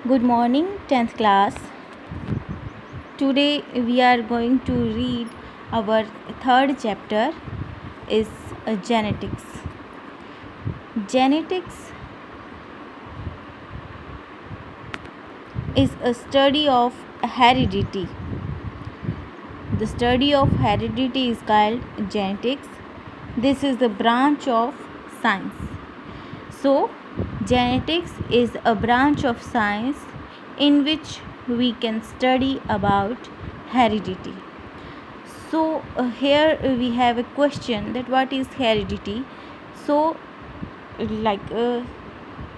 Good morning, 10th class. Today we are going to read our third chapter is genetics. Genetics is a study of heredity. The study of heredity is called genetics. This is the branch of science. So, genetics is a branch of science in which we can study about heredity. So, here we have a question that what is heredity? So,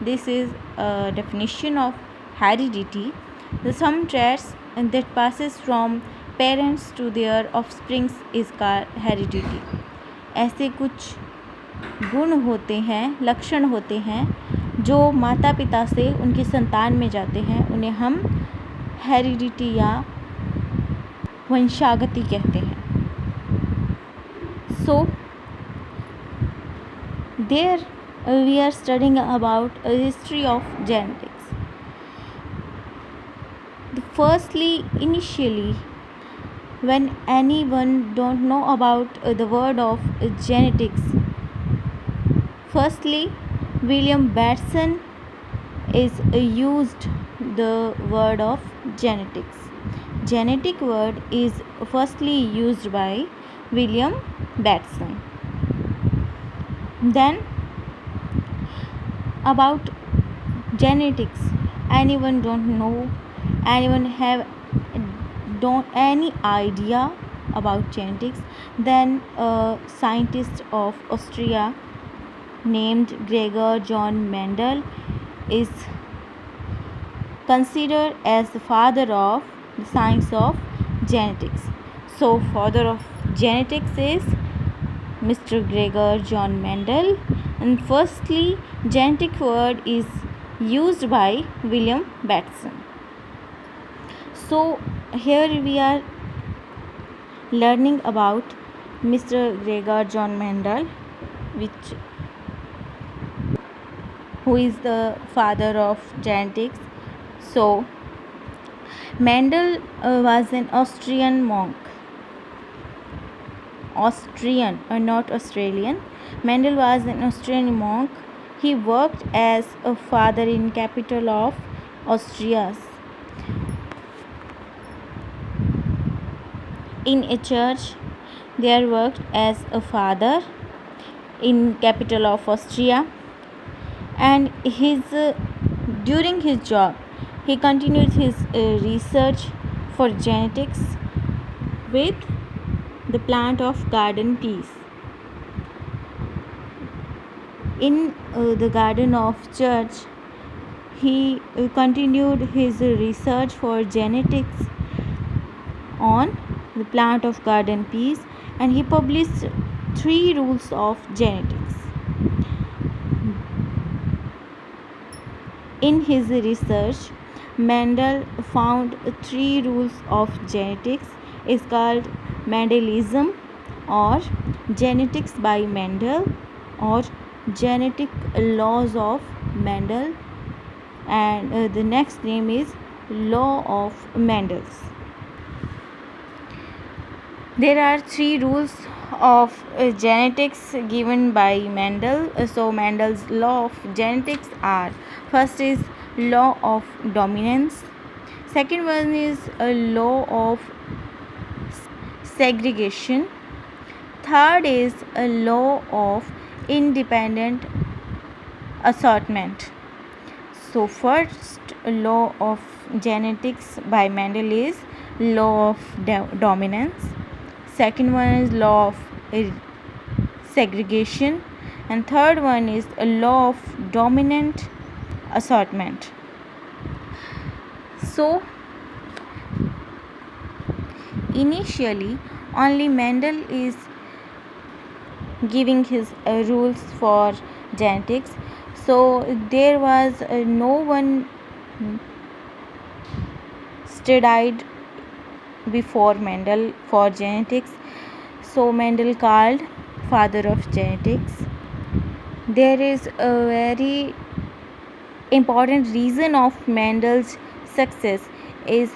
this is a definition of heredity. Some traits that passes from parents to their offsprings is called heredity. ऐसे कुछ गुण होते हैं, लक्षण होते हैं जो माता पिता से उनकी संतान में जाते हैं, उन्हें हम हेरिडिटी या वंशागति कहते हैं. So there we are studying about history of genetics. Firstly, initially, when anyone don't know about the word of genetics, firstly William Batson is used the word of genetics. Genetic word is firstly used by William Batson. Then about genetics, anyone don't know, anyone have don't any idea about genetics, then a scientist of Austria named Gregor John Mendel is considered as the father of the science of genetics. So father of genetics is Mr. Gregor John Mendel, and firstly genetic word is used by William Batson. So here we are learning about Mr. Gregor John Mendel, who is the father of genetics. So Mendel was an Austrian monk. Austrian, not Australian. Mendel was an Austrian monk. He worked as a father in capital of Austria. In a church, there worked as a father in capital of Austria, and during his job he continued his research for genetics with the plant of garden peas. In the garden of church, he continued his research for genetics on the plant of garden peas, and he published 3 rules of genetics. In his research, Mendel found 3 rules of genetics is called Mendelism or genetics by Mendel or genetic laws of Mendel, and the next name is law of Mendel's. There are 3 rules of genetics given by Mendel. So Mendel's law of genetics are: first is law of dominance, second one is a law of segregation, third is a law of independent assortment. So first law of genetics by Mendel is law of dominance, second one is law of segregation, and third one is a law of dominant assortment. So initially only Mendel is giving his rules for genetics. So there was no one studied before Mendel for genetics. So Mendel called father of genetics. There is a very important reason of Mendel's success is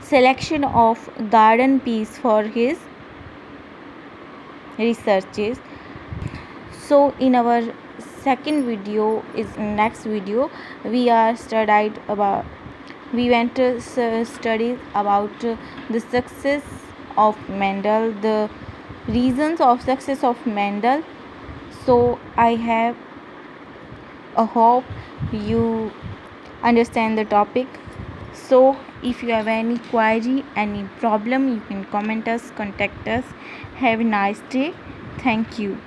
selection of garden piece for his researches. So in our second video is next video we are studied about we went to study about the success of Mendel, the reasons of success of Mendel. So I have a hope you understand the topic. So if you have any query, any problem, you can comment us, contact us. Have a nice day. Thank you.